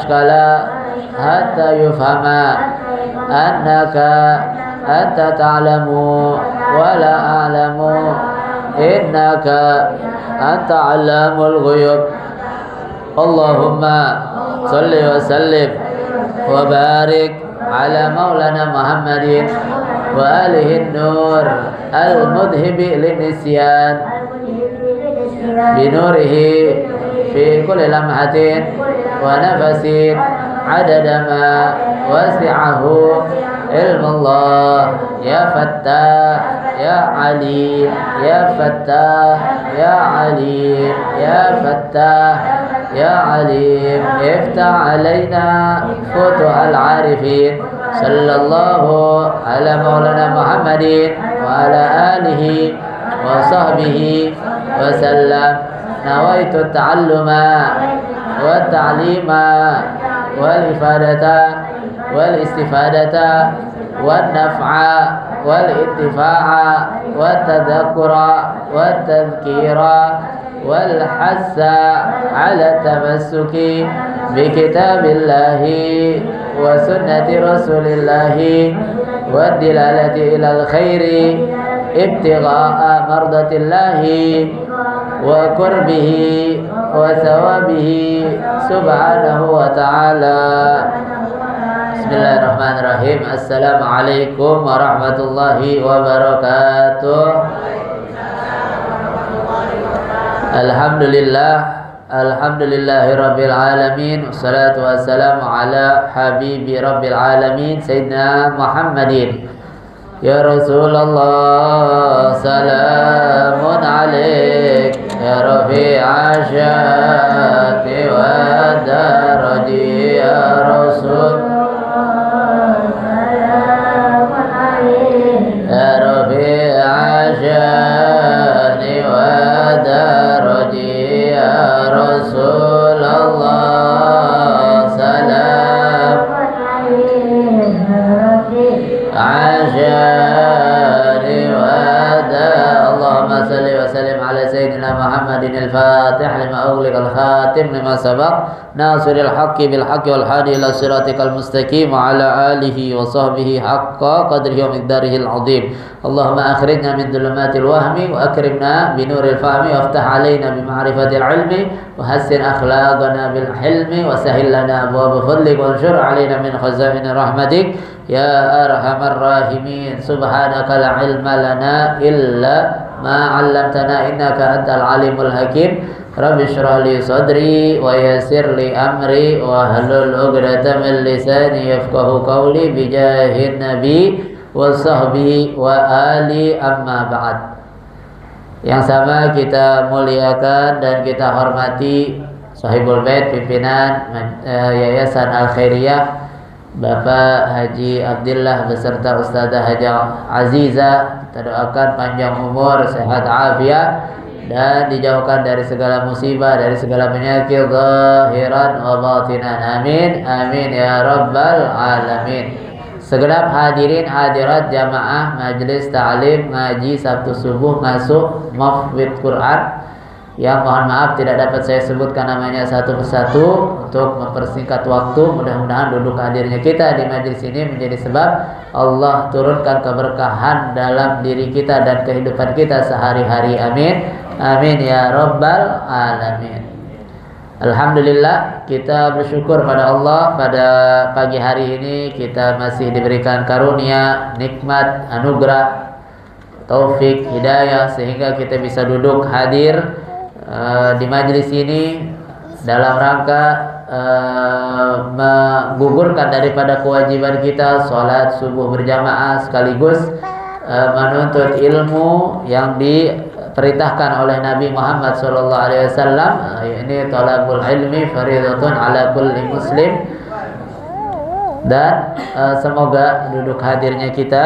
أشكال حتى يفهم أنك أنت تعلم ولا أعلم إنك أنت علام الغيوب. اللهم صل وسلم وبارك على مولانا محمد وآله النور المذهب للنسيان بنوره في كل لمحة ونفس عدد ما وسعه علم الله. يا فتاح يا عليم يا فتاح يا عليم يا فتاح يا عليم افتح علينا فتوح العارفين. صلى الله على مولانا محمد وعلى آله وصحبه وسلم. نويت التعلم والتعليم والإفادة والاستفادة والنفع والانتفاع والتذكر والتذكير والحث على التمسك بكتاب الله وسنة رسول الله والدلالة إلى الخير ابتغاء مرضة الله وقربه وثوابه سبحانه وتعالى. Bismillahirrahmanirrahim. Assalamualaikum warahmatullahi wabarakatuh. Alhamdulillah, alhamdulillahirabbil alamin. Wassalatu wassalamu ala habibi rabbil alamin sayyidina Muhammadin. Ya Rasulullah, salamun alaik ya rafi'a syati wa daraji ya Rasul. Ya rafi'a syati wa daraji ya Rasulullah, salam عشاني ودا. اللهم صل وسلم على سيدنا محمد الفاتح لما أغلق الخاتم لما سبق ناصر الحق بالحق والهادي إلى صراطك المستقيم وعلى آله وصحبه حق قدره ومقداره العظيم. اللهم أخرجنا من ظلمات الوهم وأكرمنا بنور الفهم وافتح علينا بمعرفة العلم وحسن أخلاقنا بالحلم وسهل لنا أبواب فضلك وانشر علينا من خزائن رحمتك يا أرحم الراحمين. سبحانك لا علم لنا إلا ما علمتنا إنك أنت العليم الحكيم. رب اشرح لي صدري ويسر لي أمري واحلل عقدة من لساني يفقه قولي بجاه النبي وصحبه وآله أما بعد. Yang sama kita muliakan dan kita hormati Sahibul Bait pimpinan Yayasan Al-Khairiyah Bapak Haji Abdillah beserta Ustazah Haji Aziza. Kita doakan panjang umur, sehat afiat dan dijauhkan dari segala musibah, dari segala penyakit zahiran wa batinan. Amin amin ya rabbal alamin. Segenap hadirin hadirat jamaah majelis ta'lim ngaji Sabtu subuh masuk Mahfidz Quran yang mohon maaf tidak dapat saya sebutkan namanya satu persatu untuk mempersingkat waktu. Mudah-mudahan duduk hadirnya kita di majelis ini menjadi sebab Allah turunkan keberkahan dalam diri kita dan kehidupan kita sehari-hari. Amin amin ya rabbal alamin. Alhamdulillah, kita bersyukur pada Allah pada pagi hari ini kita masih diberikan karunia, nikmat, anugerah, taufik, hidayah sehingga kita bisa duduk hadir di majelis ini dalam rangka menggugurkan daripada kewajiban kita sholat subuh berjamaah sekaligus menuntut ilmu yang diperintahkan oleh Nabi Muhammad SAW. Ini talabul ilmi faridatun ala kulli muslim. Dan semoga duduk hadirnya kita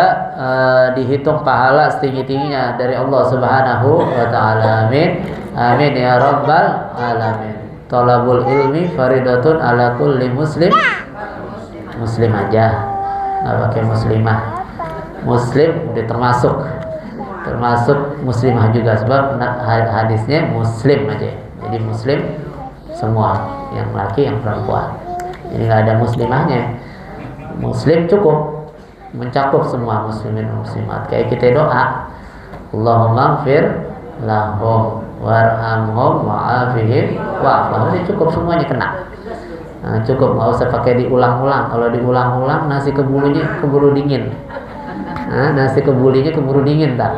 dihitung pahala setinggi-tingginya dari Allah Subhanahu wa taala. Amin. Amin ya rabbal alamin. Talabul ilmi faridatun ala kulli muslim. Muslim aja, enggak pakai muslimah. Muslim termasuk muslimah juga sebab hadisnya muslim aja. Jadi muslim semua, yang laki yang perempuan. Ini nggak ada muslimahnya. Muslim cukup, mencakup semua muslimin muslimat. Kayak kita doa, Allahumma ighfir lahum warhamhum wa'afihim wa'afahum, ini cukup semuanya kena. Nah, cukup, nggak usah pakai diulang-ulang. Kalau diulang-ulang nasi keburu dingin. Nah, nasi kebulinya keburu dingin tak.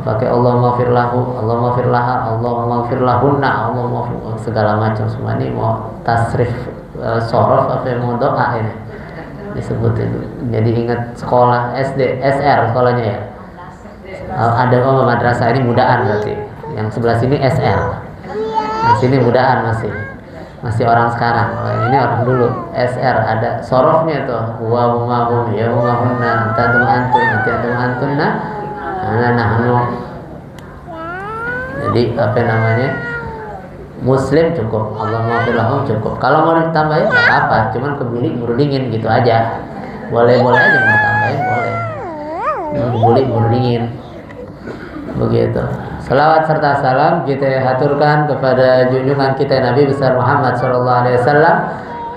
Pakai Allahumma ighfir lahu, Allahumma ighfir laha, Allahumma ighfir lahunna, Allahumma segala macam semua ini mau tasrif sorof apa yang mau doa ini disebut itu. Jadi ingat sekolah SD, SR sekolahnya ya. Ada madrasah ini mudaan berarti. Yang sebelah sini SR. Yang sini mudaan masih orang sekarang. Ini orang dulu SR, ada sorofnya tuh. Wa hum ya hunna antum antunna ana. Jadi apa namanya? Muslim cukup, Allahumma ighfir lahum cukup. Kalau mau ditambahin nggak apa, cuman keburu dingin gitu aja. Boleh aja mau tambahin boleh. Keburu dingin. Begitu. Salawat serta salam kita haturkan kepada junjungan kita Nabi besar Muhammad sallallahu alaihi wasallam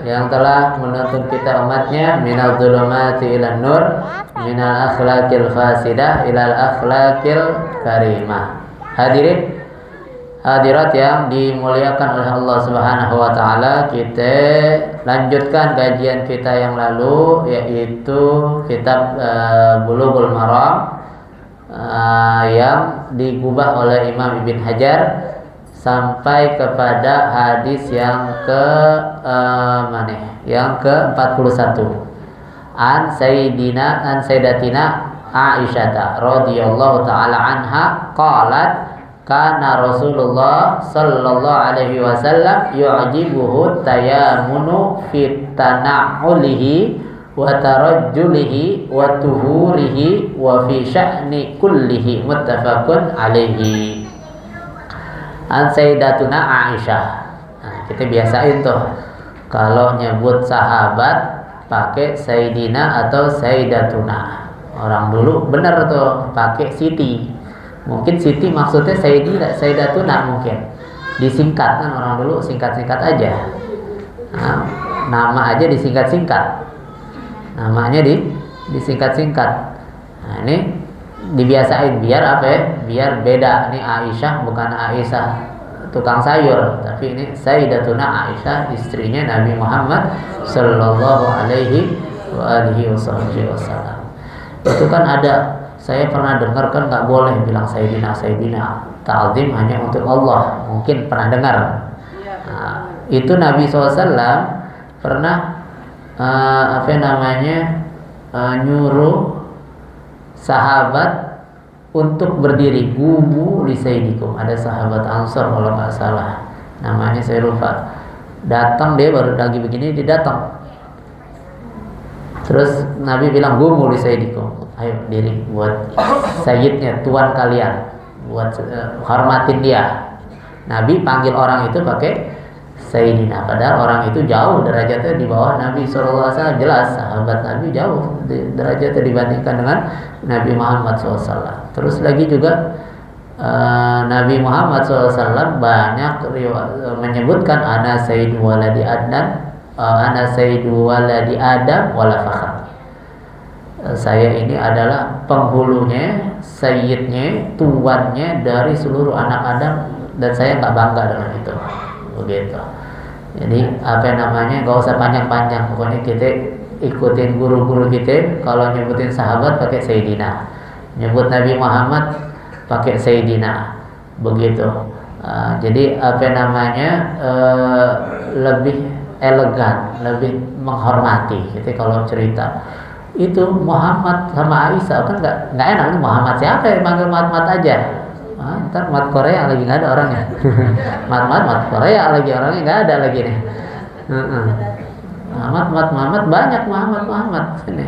yang telah menuntun kita umatnya minal dzulumati ilan nur, minal akhlaqil fasidah ilal akhlaqil karimah. Hadirin hadirat yang dimuliakan oleh Allah Subhanahu wa taala, kita lanjutkan kajian kita yang lalu yaitu kitab Bulughul Maram yang digubah oleh Imam Ibn Hajar sampai kepada hadis yang yang ke-41. An Sayyidatina Aisyah radhiyallahu taala anha qalat kana Rasulullah sallallahu alaihi wasallam yu'jibuhu tayamunu fit tana'ulihi wa tarajjulihi wa tuhurihi wa fi sya'ni kullihi, muttafaqun alaihi. An Sayyidatuna Aisyah. Nah, kita biasain tuh kalau nyebut sahabat pakai Sayyidina atau Sayyidatuna. Orang dulu bener tuh pakai Siti. Mungkin Siti maksudnya Sayyidatuna mungkin. Disingkat kan orang dulu singkat-singkat aja. Nah, nama aja disingkat-singkat. Namanya disingkat-singkat. Nah, ini dibiasain biar apa ya? Biar beda. Ini Aisyah bukan Aisyah tukang sayur, tapi ini Sayyidatuna Aisyah, istrinya Nabi Muhammad sallallahu alaihi wa alihi wasallam. Itu kan ada, saya pernah dengar kan nggak boleh bilang Sayyidina. Ta'zim hanya untuk Allah. Mungkin pernah dengar. Nah, itu Nabi SAW pernah nyuruh sahabat untuk berdiri, gumu li sayyidikum. Ada sahabat Ansor kalau nggak salah, namanya saya lupa. Datang dia baru lagi begini, dia datang. Terus Nabi bilang gumu li sayyidikum, ayo diri buat sayyidnya, tuan kalian, buat hormatin dia. Nabi panggil orang itu pakai Sayyidina, padahal orang itu jauh derajatnya di bawah Nabi SAW. Jelas sahabat Nabi jauh derajatnya dibandingkan dengan Nabi Muhammad SAW. Terus lagi juga Nabi Muhammad SAW banyak menyebutkan ana sayyidu waladi adnan, ana sayyidu waladi adam wala fakhr. Saya ini adalah penghulunya, sayyidnya, tuannya dari seluruh anak Adam, dan saya nggak bangga dengan itu. Begitu. Jadi nggak usah panjang-panjang, pokoknya kita ikutin guru-guru kita. Kalau nyebutin sahabat pakai Sayyidina, nyebut Nabi Muhammad pakai Sayyidina, begitu. Jadi lebih elegan, lebih menghormati. Jadi kalau cerita itu Muhammad sama Aisyah kan nggak enak nih, Muhammad siapa yang panggil Muhammad aja. Ntar mat Korea lagi nggak ada orangnya. mat Korea lagi orangnya nggak ada lagi nih. Muhammad banyak Muhammad sini.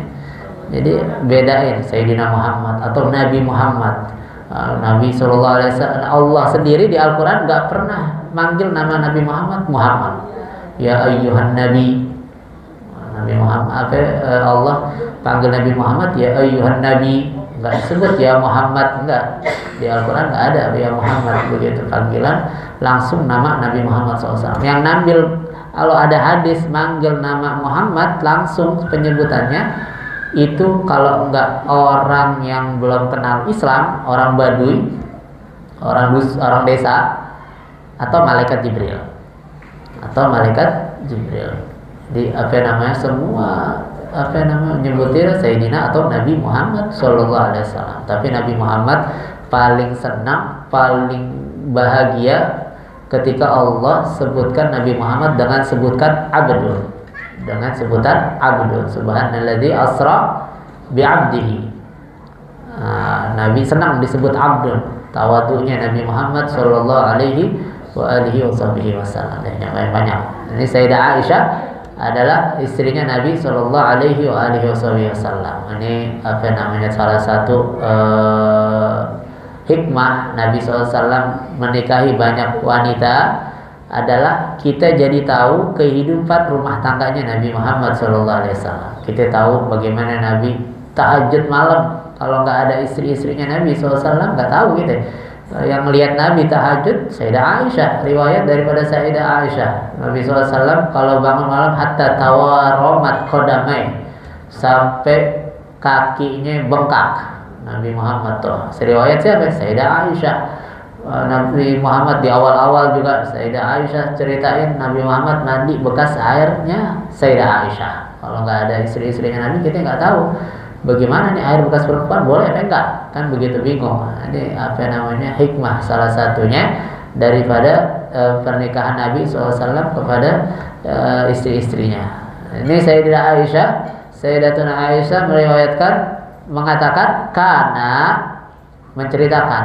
Jadi bedain Sayyidina Muhammad atau Nabi Muhammad. Nabi Sallallahu Alaihi Wasallam, Allah sendiri di Al-Quran nggak pernah manggil nama Nabi Muhammad. Ya ayyuhan Nabi. Nabi Muhammad Allah panggil Nabi Muhammad ya ayyuhan Nabi. Nggak disebut ya Muhammad, enggak. Di Al-Quran nggak ada ya Muhammad, begitu panggilan langsung nama Nabi Muhammad SAW. Yang Kalau ada hadis manggil nama Muhammad langsung penyebutannya itu, kalau enggak orang yang belum kenal Islam, orang Baduy, orang desa, atau malaikat Jibril. Di semua nyebutin Sayyidina atau Nabi Muhammad Sallallahu Alaihi Wasallam. Tapi Nabi Muhammad paling senang, paling bahagia ketika Allah sebutkan Nabi Muhammad dengan sebutan Abdul, Subhanalladzi asra bi'abdihi. Nabi senang disebut Abdul, tawadunya Nabi Muhammad Sallallahu Alaihi Wasallam. Banyak. Ini Sayyidah Aisyah adalah istrinya Nabi Sallallahu Alaihi Wasallam. Ini salah satu hikmah Nabi SAW menikahi banyak wanita adalah kita jadi tahu kehidupan rumah tangganya Nabi Muhammad SAW. Kita tahu bagaimana Nabi tahajud malam. Kalau nggak ada istri-istrinya Nabi SAW nggak tahu gitu. Yang melihat Nabi tahajud Sayyidah Aisyah, riwayat daripada Sayyidah Aisyah. Nabi SAW kalau bangun malam hatta tawaromat qadamai, sampai kakinya bengkak. Nabi Muhammad tuh riwayat siapa? Sayyidah Aisyah. Nabi Muhammad di awal-awal juga Sayyidah Aisyah ceritain Nabi Muhammad mandi bekas airnya Sayyidah Aisyah. Kalau nggak ada istri-istrinya Nabi kita nggak tahu bagaimana nih air bekas perempuan boleh apa enggak, kan begitu bingung. Ini hikmah salah satunya daripada pernikahan Nabi SAW kepada istri-istrinya. Ini Sayyidah Aisyah, Sayyidatuna Aisyah mengatakan karena menceritakan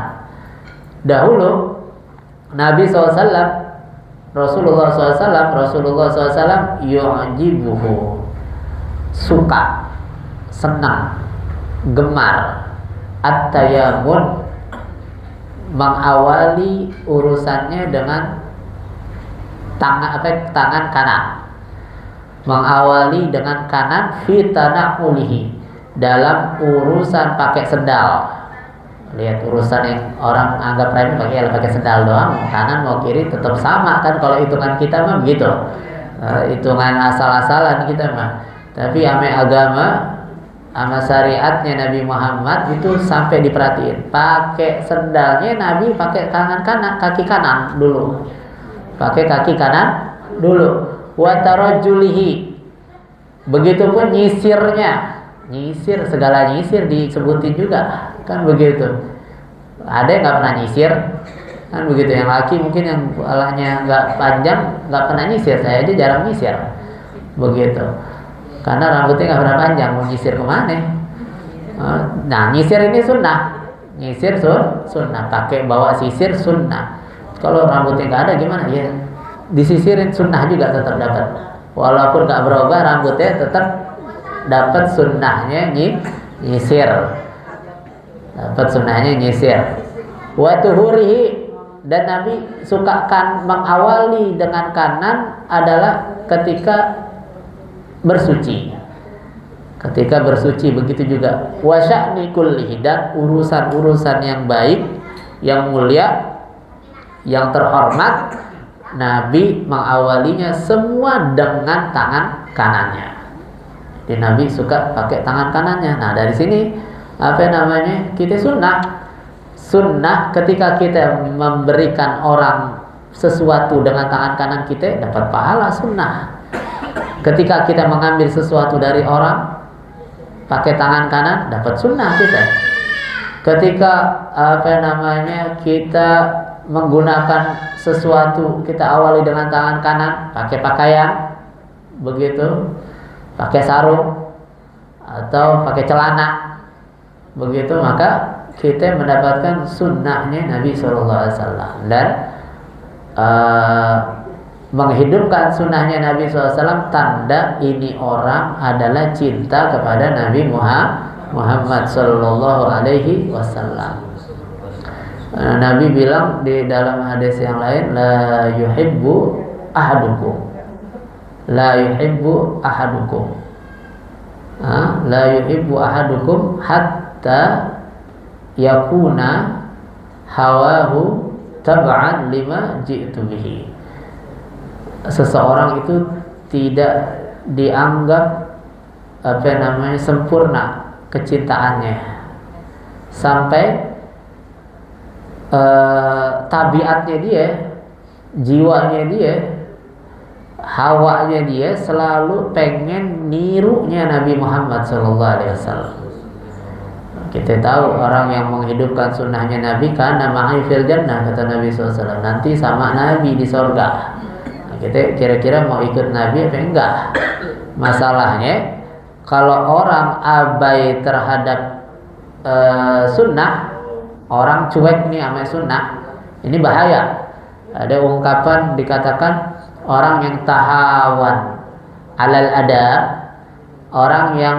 dahulu Nabi SAW, Rasulullah SAW yu'jibuhu, suka, senang, gemar, at-tayammun, mengawali urusannya dengan tangan kanan, mengawali dengan kanan fi tanaqulihi, dalam urusan pakai sendal. Lihat urusan yang orang anggap remeh pakai sendal doang, mau kanan mau kiri tetap sama kan. Kalau hitungan kita mah begitu, hitungan asal-asalan kita mah. Tapi agama, sama syariatnya Nabi Muhammad itu sampai diperhatiin. Pakai sendalnya Nabi pakai kaki kanan dulu. Pakai kaki kanan dulu. Wa tarajjulihi. Begitupun nyisirnya. Nyisir, segala nyisir disebutin juga, kan begitu. Ada yang nggak pernah nyisir, kan begitu. Yang laki mungkin yang kepalanya nggak panjang nggak pernah nyisir. Saya aja jarang nyisir, begitu. Karena rambutnya nggak pernah panjang, mau nyisir kemana? Nah, nyisir ini sunnah, nyisir sunnah. Pakai bawa sisir sunnah. Kalau rambutnya nggak ada gimana? Ya disisirin sunnah juga tetap dapat. Walaupun nggak berubah rambutnya tetap dapat sunnahnya nyisir. Dapat sunnahnya nyisir. Wa tuhurihi, dan Nabi sukakan mengawali dengan kanan adalah ketika bersuci. Ketika bersuci begitu juga. Wa sya'ni kullihi, dan urusan-urusan yang baik, yang mulia, yang terhormat, Nabi mengawalinya semua dengan tangan kanannya. Jadi Nabi suka pakai tangan kanannya. Nah dari sini kita sunnah ketika kita memberikan orang sesuatu dengan tangan kanan kita dapat pahala sunnah. Ketika kita mengambil sesuatu dari orang pakai tangan kanan dapat sunnah kita. Ketika kita menggunakan sesuatu kita awali dengan tangan kanan, pakai pakaian begitu, pakai sarung atau pakai celana begitu, maka kita mendapatkan sunnahnya Nabi SAW. Dan menghidupkan sunnahnya Nabi SAW tanda ini orang adalah cinta kepada Nabi Muhammad Sallallahu Alaihi Wasallam. Nabi bilang di dalam hadis yang lain, la yuhibbu ahadukum, la yuhibbu ahadukum, la yuhibbu ahadukum hatta yakuna hawahu tab'an lima ji'tu bihi. seseorang itu tidak dianggap sempurna kecintaannya sampai tabiatnya dia, jiwanya dia, hawanya dia selalu pengen nirunya Nabi Muhammad SAW. Kita tahu orang yang menghidupkan sunnahnya Nabi karena ma'i fil jannah, kata Nabi SAW, nanti sama Nabi di sorga. Nah, kita kira-kira mau ikut Nabi apa enggak? Masalahnya kalau orang abai terhadap sunnah, orang cuek nih sama sunnah, ini bahaya. Ada ungkapan dikatakan orang yang tahawan alal adab, orang yang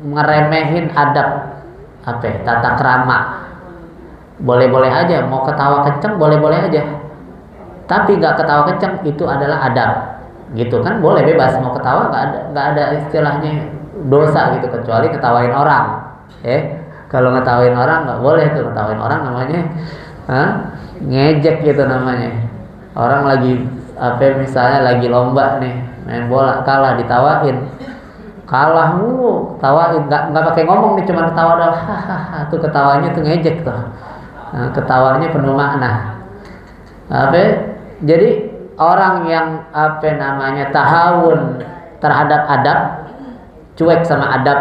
ngeremehin adab, tata krama. Boleh-boleh aja, mau ketawa kenceng boleh-boleh aja, tapi nggak ketawa kenceng itu adalah adab, gitu kan? Boleh bebas mau ketawa, nggak ada istilahnya dosa gitu, kecuali ketawain orang. Kalau ngetawain orang nggak boleh tuh, ngetawain orang namanya ngejek gitu namanya. Orang lagi misalnya lagi lomba nih main bola, kalah ditawain, kalah mulu, tawain, nggak pakai ngomong nih, cuma ketawa doang, hahaha, tuh ketawanya tuh ngejek tuh. Ketawanya penuh makna. Jadi orang yang tahawun terhadap adab, cuek sama adab,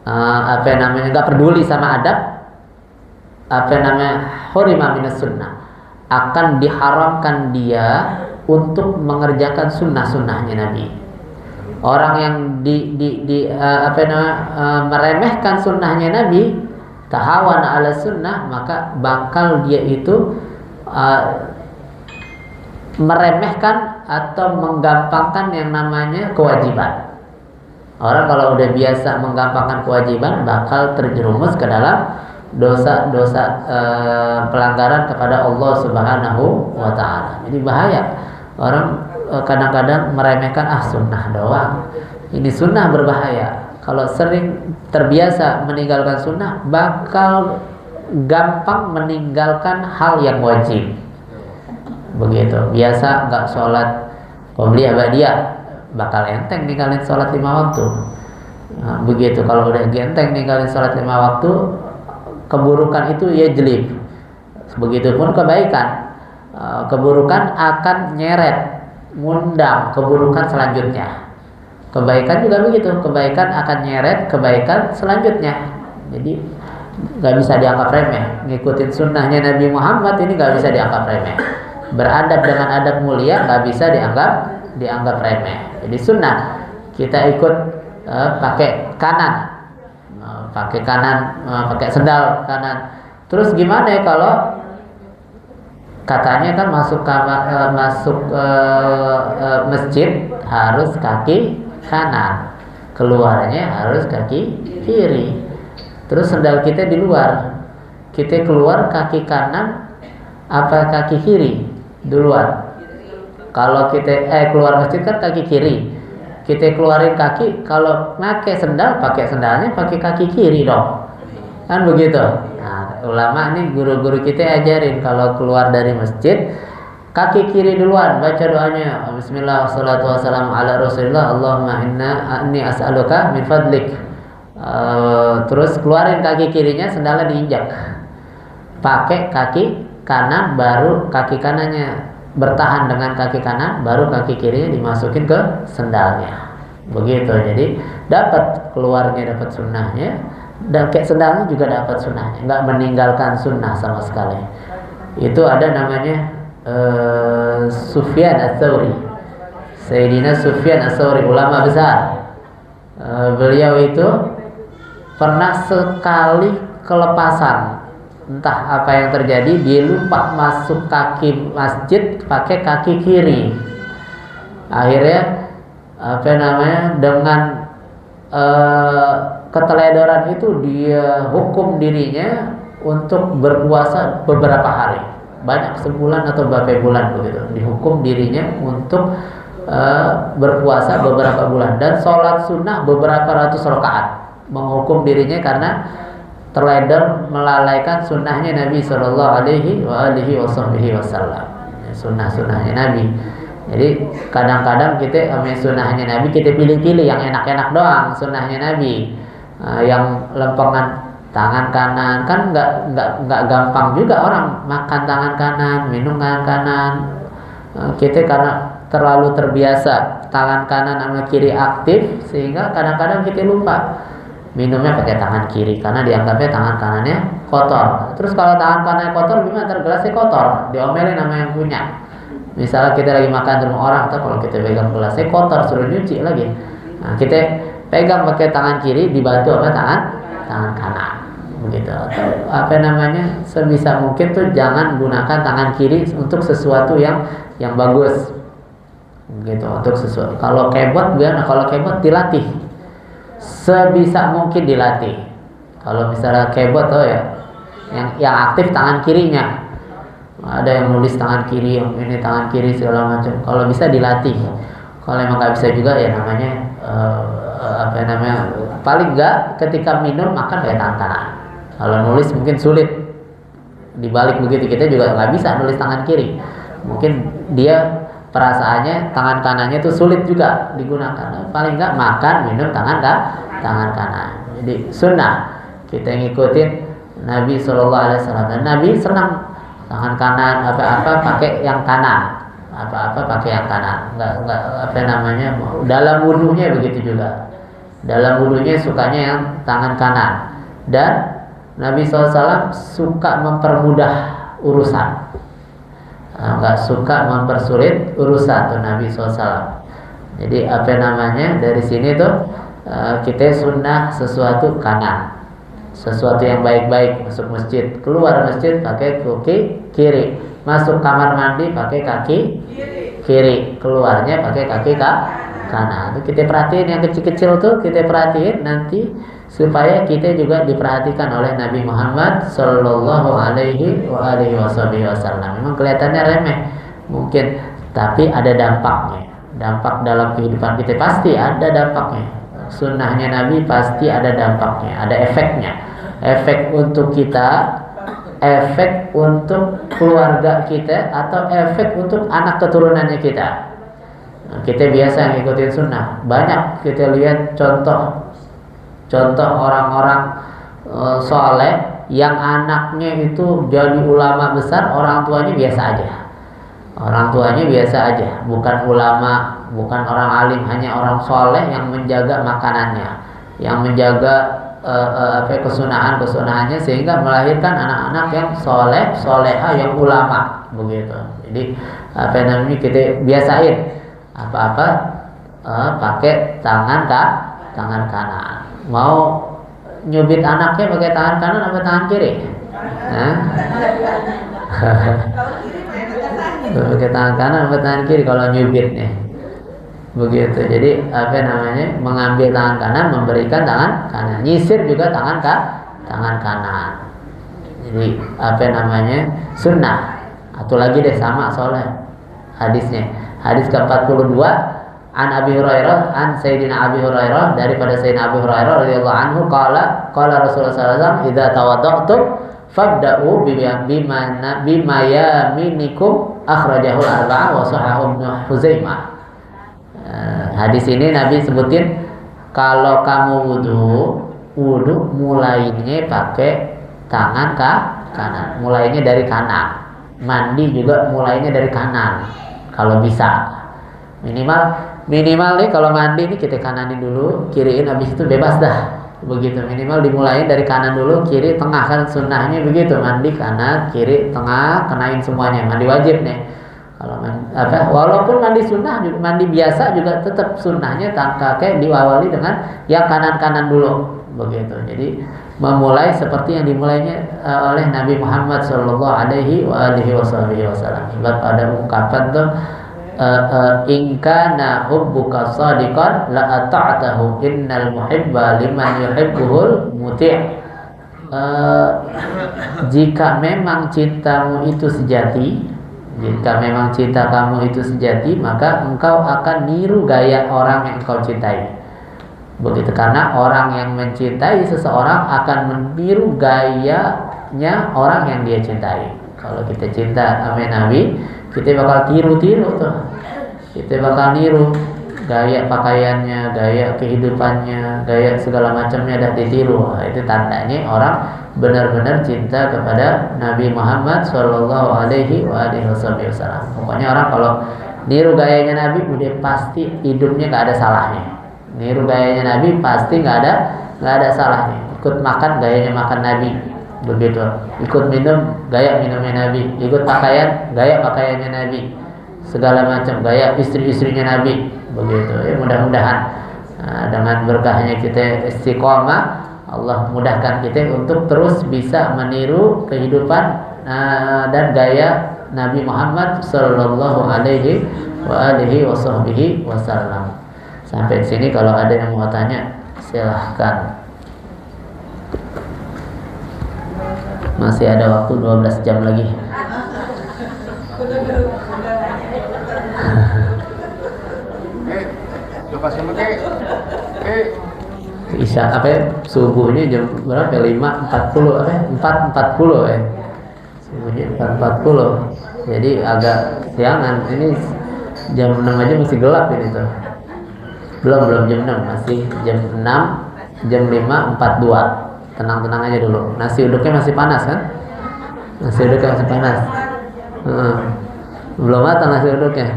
nggak peduli sama adab, hurima minas sunnah, akan diharamkan dia untuk mengerjakan sunnah-sunnahnya Nabi. Orang yang meremehkan sunnahnya Nabi, tahawan ala sunnah, maka bakal dia itu meremehkan atau menggampangkan yang namanya kewajiban. Orang kalau udah biasa menggampangkan kewajiban, bakal terjerumus ke dalam dosa-dosa pelanggaran kepada Allah Subhanahu wa Ta'ala. Jadi bahaya. Orang kadang-kadang meremehkan sunnah doang. Ini sunnah berbahaya. Kalau sering terbiasa meninggalkan sunnah, bakal gampang meninggalkan hal yang wajib. Begitu. Biasa nggak sholat qobliyah ba'diyah, bakal enteng ninggalin sholat 5 waktu. Nah, begitu. Kalau udah enteng ninggalin sholat 5 waktu, keburukan itu ya jelib. Begitupun kebaikan. Keburukan akan nyeret, ngundang keburukan selanjutnya. Kebaikan juga begitu, kebaikan akan nyeret kebaikan selanjutnya. Jadi nggak bisa dianggap remeh. Ngikutin sunnahnya Nabi Muhammad ini nggak bisa dianggap remeh. Beradab dengan adab mulia nggak bisa dianggap remeh. Jadi sunnah kita ikut pakai kanan, pakai sendal kanan. Terus gimana ya kalau katanya kan masuk masjid harus kaki kanan, keluarnya harus kaki kiri. Terus sendal kita di luar, kita keluar kaki kanan apa kaki kiri duluan? Kalau kita keluar masjid kan kaki kiri, kita keluarin kaki. Kalau pakai sendal, pakai sendalnya pakai kaki kiri dong, kan begitu. Nah, ulama nih, guru-guru kita ajarin kalau keluar dari masjid kaki kiri duluan, baca doanya bismillah wassalatu wassalamu ala rasulillah Allahumma inni as'aluka min fadlik. Terus keluarin kaki kirinya, sendalnya diinjak, pakai kaki kanan, baru kaki kanannya bertahan dengan kaki kanan, baru kaki kirinya dimasukin ke sendalnya. Begitu. Jadi dapat keluarnya, dapat sunnahnya, dan kayak sendalnya juga dapat sunnahnya, nggak meninggalkan sunnah sama sekali. Itu ada namanya Sufyan Ats-Tsauri, Sayyidina Sufyan Ats-Tsauri, ulama besar. Beliau itu pernah sekali kelepasan, entah apa yang terjadi, dia lupa masuk kaki masjid pakai kaki kiri. Akhirnya dengan keteledoran itu dia hukum dirinya untuk berpuasa beberapa hari, banyak sebulan atau beberapa bulan begitu. Dihukum dirinya untuk berpuasa beberapa bulan dan sholat sunnah beberapa ratus rakaat. Menghukum dirinya karena terledor melalaikan sunnahnya Nabi Sallallahu Alaihi Wasallam. Sunnah-sunnahnya Nabi Jadi kadang-kadang kita sunnahnya Nabi kita pilih-pilih yang enak-enak doang sunnahnya Nabi. Yang lempengan tangan kanan kan nggak gampang juga orang makan tangan kanan, minum tangan kanan. Kita karena terlalu terbiasa tangan kanan sama kiri aktif sehingga kadang-kadang kita lupa minumnya pakai tangan kiri karena dianggapnya tangan kanannya kotor. Terus kalau tangan kanannya kotor gimana? Ntar gelasnya kotor, diomelin sama yang punya. Misalnya kita lagi makan di rumah orang, atau kalau kita pegang gelasnya kotor, suruh nyuci lagi. Nah, kita pegang pakai tangan kiri, dibantu sama tangan kanan, begitu. Atau sebisa mungkin tuh jangan gunakan tangan kiri untuk sesuatu yang bagus, begitu. Untuk sesuatu. Kalau keyboard, kalau keyboard dilatih, sebisa mungkin dilatih. Kalau misalnya keyboard tuh ya, yang aktif tangan kirinya. Ada yang nulis tangan kiri, yang ini tangan kiri segala macam. Kalau bisa dilatih. Kalau emang nggak bisa juga ya paling nggak ketika minum makan pakai tangan kanan. Kalau nulis mungkin sulit. Dibalik begitu kita juga nggak bisa nulis tangan kiri. Mungkin dia perasaannya tangan kanannya itu sulit juga digunakan. Paling nggak makan minum tangan kanan. Jadi sunnah kita ngikutin Nabi SAW. Dan Nabi senang tangan kanan apa-apa pakai yang kanan, pakai yang kanan. Nggak dalam wudunya begitu juga. Dalam wudunya sukanya yang tangan kanan. Dan Nabi SAW suka mempermudah urusan, nggak suka mempersulit urusan tuh Nabi SAW. Jadi dari sini tuh kita sunnah sesuatu kanan, sesuatu yang baik-baik. Masuk masjid, keluar masjid pakai kaki kiri, masuk kamar mandi pakai kaki kiri, keluarnya pakai kaki kanan. Itu kita perhatiin yang kecil-kecil tuh, kita perhatiin nanti supaya kita juga diperhatikan oleh Nabi Muhammad Sallallahu Alaihi Wasallam. Memang kelihatannya remeh mungkin, tapi ada dampaknya. Dampak dalam kehidupan kita pasti ada dampaknya. Sunnahnya Nabi pasti ada dampaknya, ada efeknya. Efek untuk kita, efek untuk keluarga kita, atau efek untuk anak keturunannya kita. Nah, kita biasa ngikutin sunnah. Banyak kita lihat contoh orang-orang soleh yang anaknya itu jadi ulama besar, orang tuanya biasa aja. Orang tuanya biasa aja, bukan ulama, bukan orang alim, hanya orang soleh yang menjaga makanannya, yang menjaga kesunahannya, sehingga melahirkan anak-anak yang soleha, yang ulama, begitu. Jadi kita biasain apa-apa pakai tangan kanan. Mau nyubit anaknya pakai tangan kanan apa tangan kiri? Pakai tangan kanan apa tangan kiri kalau nyubitnya? Begitu. Jadi mengambil tangan kanan, memberikan tangan kanan, nyisir juga tangan kanan. Jadi sunnah. Atau lagi deh sama soalnya hadisnya. Hadis ke-42 an Abi Hurairah, an Sayyidina Abi Hurairah, daripada Sayyidina Abi Hurairah radhiyallahu anhu qala Rasulullah sallallahu alaihi wasallam idza tawadda'tum fabda'u bima yaminikum, akhrajahul arba'ah wa sahahu Ibnu Huzaimah. Hadis ini Nabi sebutin kalau kamu wudu mulainya pakai tangan kanan, mulainya dari kanan. Mandi juga mulainya dari kanan kalau bisa. Minimal nih kalau mandi nih kita kananin dulu, kiriin, habis itu bebas dah. Begitu, minimal dimulai dari kanan dulu, kiri, tengah, kan sunnahnya begitu. Mandi kanan, kiri, tengah, kenain semuanya. Mandi wajib nih. Kalau walaupun mandi sunnah, mandi biasa juga tetap sunnahnya kakek diawali dengan yang kanan-kanan dulu. Begitu. Jadi memulai seperti yang dimulainya oleh Nabi Muhammad Sallallahu Alaihi Wasallam. Sebab ada ungkapan tuh, in kana hubbuka shadiqan la ata'tahu innal muhibba liman yuhibbuhul muti'. Jika memang cintamu itu sejati, jika memang cinta kamu itu sejati, maka engkau akan niru gaya orang yang engkau cintai. Begitu, karena orang yang mencintai seseorang akan meniru gayanya orang yang dia cintai. Kalau kita cinta sama Nabi, kita bakal tiru-tiru tuh. kita bakal niru gaya pakaiannya, gaya kehidupannya, gaya segala macamnya dah ditiru. Itu tandanya orang benar-benar cinta kepada Nabi Muhammad Shallallahu Alaihi Wasallam. Pokoknya orang kalau niru gayanya Nabi, udah pasti hidupnya nggak ada salahnya. Niru gayanya Nabi pasti nggak ada salahnya. Ikut makan gayanya makan Nabi, begitu. Ikut minum gaya minumnya Nabi. Ikut pakaian gaya pakaiannya Nabi. Segala macam gaya istri-istrinya Nabi, begitu. Ya, mudah-mudahan dengan berkahnya kita istiqomah, Allah mudahkan kita untuk terus bisa meniru kehidupan dan gaya Nabi Muhammad Sallallahu Alaihi Wasallam. Sampai sini kalau ada yang mau tanya silahkan. Masih ada waktu 12 jam lagi. Isya apa ya? Subuhnya jam berapa? 5.40 apa? 4.40 ya. Subuhnya 4.40. Jadi agak siangan. Ini jam 6 aja masih gelap ini tuh. Belum jam 6, masih jam 6, jam 5.42. Tenang-tenang aja dulu. Nasi uduknya masih panas kan? Nasi uduknya masih panas. Belum matang nasi uduknya.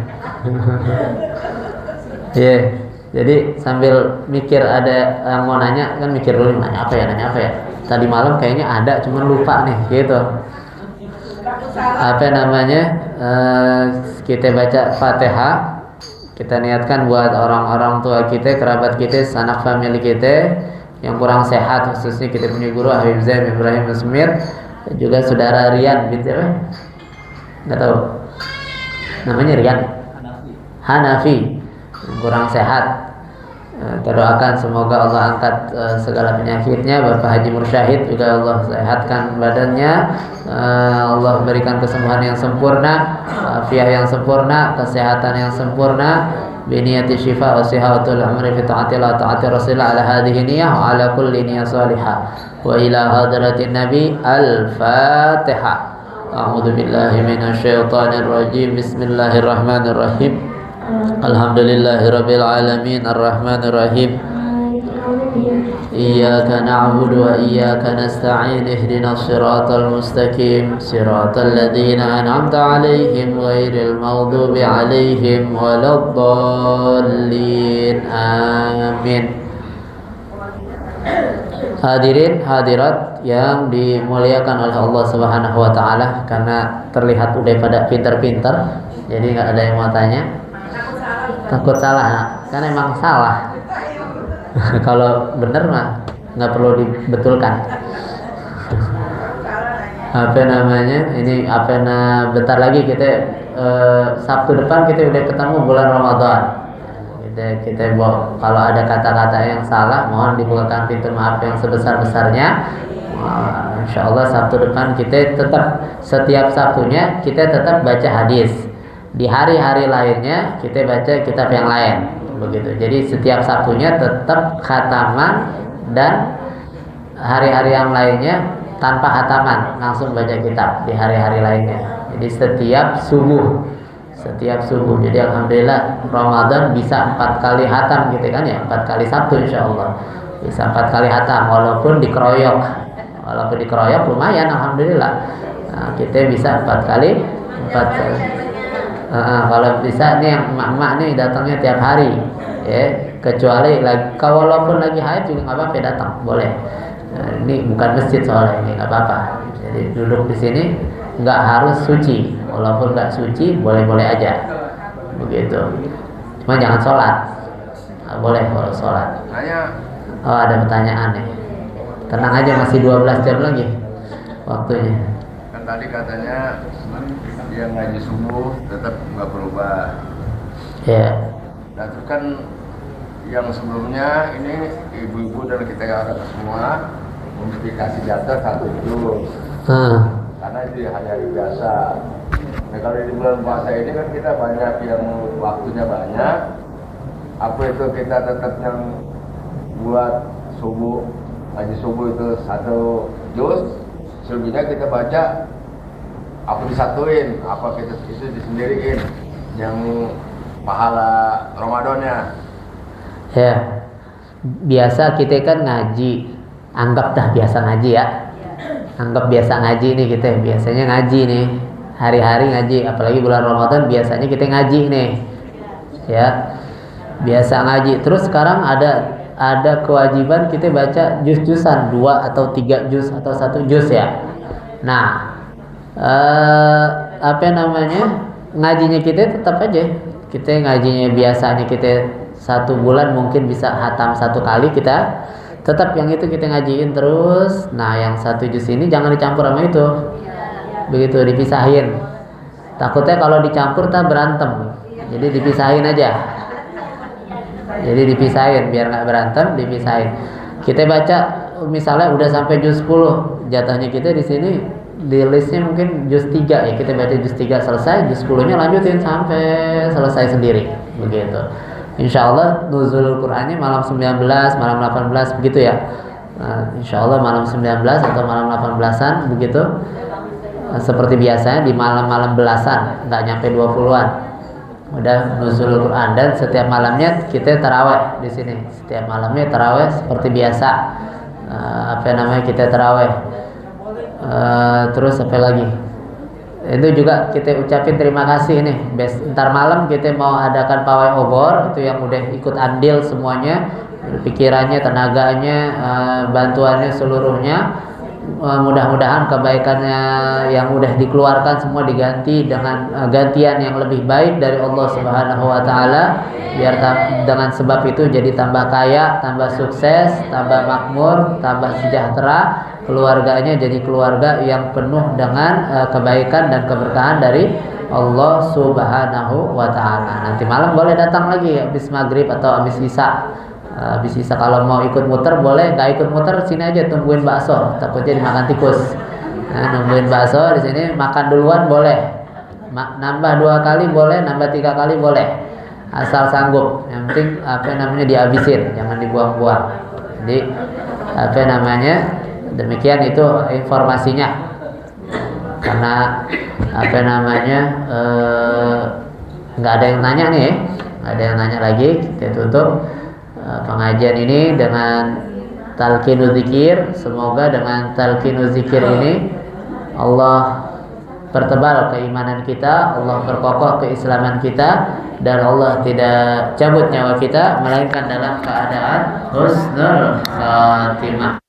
Yeah. Jadi sambil mikir ada yang mau nanya kan, mikir dulu nanya apa ya. Tadi malam kayaknya ada, cuman lupa nih gitu. Apa namanya? Kita baca Fatihah. Kita niatkan buat orang-orang tua kita, kerabat kita, sanak famili kita yang kurang sehat, khususnya kita punya guru Habib Zaim Ibrahim Musmir, juga saudara Rian binti apa? Nggak tahu. Namanya Rian. Hanafi. Kurang sehat. Kita doakan semoga Allah angkat segala penyakitnya. Bapak Haji Mursyahid juga Allah sehatkan badannya, Allah berikan kesembuhan yang sempurna, afiah yang sempurna, kesehatan yang sempurna, biniyati syifa wa sihatul amri fi ta'atillah ta'ati rasulillah ala hadhihi niyah wa ala kulli niyah salihah wa ila hadratin nabi. Al-Fatihah. A'udzu billahi minasyaitonir rajim. Bismillahirrahmanirrahim. Alhamdulillahirabbil alamin arrahmanir rahim. Iyyaka na'budu wa iyyaka nasta'in ihdinas siratal mustaqim siratal ladzina an'amta 'alaihim ghairil maghdubi 'alaihim waladdallin. Amin. Hadirin hadirat yang dimuliakan oleh Allah Subhanahu wa taala, karena terlihat udah pada pintar-pintar, jadi enggak ada yang mau tanya. Takut salah, kan emang salah. Kalau bener mah nggak perlu dibetulkan. Apa namanya? Ini bentar lagi kita Sabtu depan kita udah ketemu bulan Ramadan. Kita kalau ada kata-kata yang salah, mohon dibukakan pintu maaf yang sebesar-besarnya. Insya Allah Sabtu depan kita tetap, setiap Sabtunya kita tetap baca hadis. Di hari-hari lainnya kita baca kitab yang lain, begitu. Jadi setiap Sabtunya tetap khataman, dan hari-hari yang lainnya tanpa khataman, langsung baca kitab di hari-hari lainnya. Jadi setiap subuh. Jadi alhamdulillah Ramadan bisa 4 kali khatam gitu kan ya, 4 kali Sabtu insya Allah bisa 4 kali khatam, walaupun dikeroyok lumayan alhamdulillah. Kita bisa 4 kali. Kalau bisa nih yang emak-emak nih datangnya tiap hari ya, kecuali walaupun lagi haid juga nggak apa-apa, datang boleh. Ini bukan masjid soalnya, ini nggak apa-apa. Jadi duduk di sini, nggak harus suci, walaupun nggak suci boleh-boleh aja, begitu. Cuma jangan sholat, nggak boleh kalau sholat. Oh ada pertanyaan nih, tenang aja, masih 12 jam lagi waktunya. Kan tadi katanya yang ngaji subuh tetap nggak berubah. Ya. Nah terus kan yang sebelumnya ini ibu-ibu dan kita harap semua mesti kasih jatah 1 juz. Karena itu hari-hari biasa. Nah kalau di bulan puasa ini kan kita banyak yang waktunya banyak. Apa itu kita tetap yang buat subuh, ngaji subuh itu 1 juz, selebihnya kita baca apa disatuin, apa kita itu disendiriin, yang pahala Ramadannya. Ya, biasa kita kan ngaji, anggap dah biasa ngaji ya. Anggap biasa ngaji nih kita, biasanya ngaji nih, hari-hari ngaji, apalagi bulan Ramadan biasanya kita ngaji nih, ya, biasa ngaji. Terus sekarang ada kewajiban kita baca juz-juzan 2 atau 3 juz atau 1 juz ya. Nah, ngajinya kita tetap aja, kita ngajinya biasanya kita 1 bulan mungkin bisa hatam 1 kali, kita tetap yang itu kita ngajiin terus. Nah, yang 1 juz ini jangan dicampur sama itu, begitu, dipisahin. Takutnya kalau dicampur tak berantem, jadi dipisahin aja. Jadi dipisahin biar nggak berantem, dipisahin. Kita baca misalnya udah sampai juz 10, jatahnya kita di sini di listnya mungkin juz 3 ya, kita baca juz 3 selesai, juz 10-nya lanjutin sampai selesai sendiri, begitu. Insya Allah nuzulul Qur'annya malam 19, malam 18 begitu ya. Nah, insya Allah malam 19 atau malam 18-an begitu. Seperti biasanya di malam-malam belasan, nggak nyampe 20-an. Udah nuzulul Quran, dan setiap malamnya kita taraweh di sini. Setiap malamnya taraweh seperti biasa. Kita taraweh. Terus apa lagi? Itu juga kita ucapin terima kasih nih. Ntar malam kita mau adakan pawai obor, itu yang udah ikut andil semuanya, pikirannya, tenaganya, bantuannya seluruhnya. Mudah-mudahan kebaikannya yang udah dikeluarkan semua diganti dengan gantian yang lebih baik dari Allah Subhanahu wa taala, biar dengan sebab itu jadi tambah kaya, tambah sukses, tambah makmur, tambah sejahtera, keluarganya jadi keluarga yang penuh dengan kebaikan dan keberkahan dari Allah Subhanahu wa taala. Nanti malam boleh datang lagi habis maghrib atau habis isya. Habis isya kalau mau ikut muter boleh, nggak ikut muter sini aja tungguin bakso, takutnya dimakan tikus. Nah, nungguin bakso di sini, makan duluan boleh. Nambah 2 kali boleh, nambah 3 kali boleh. Asal sanggup. Yang penting dihabisin, jangan dibuang-buang. Jadi demikian itu informasinya. Karena nggak ada yang nanya nih, nggak ada yang nanya lagi, kita tutup pengajian ini dengan talqinu zikir. Semoga dengan talqinu zikir ini Allah pertebal keimanan kita, Allah perkokoh keislaman kita, dan Allah tidak cabut nyawa kita melainkan dalam keadaan husnul khatimah.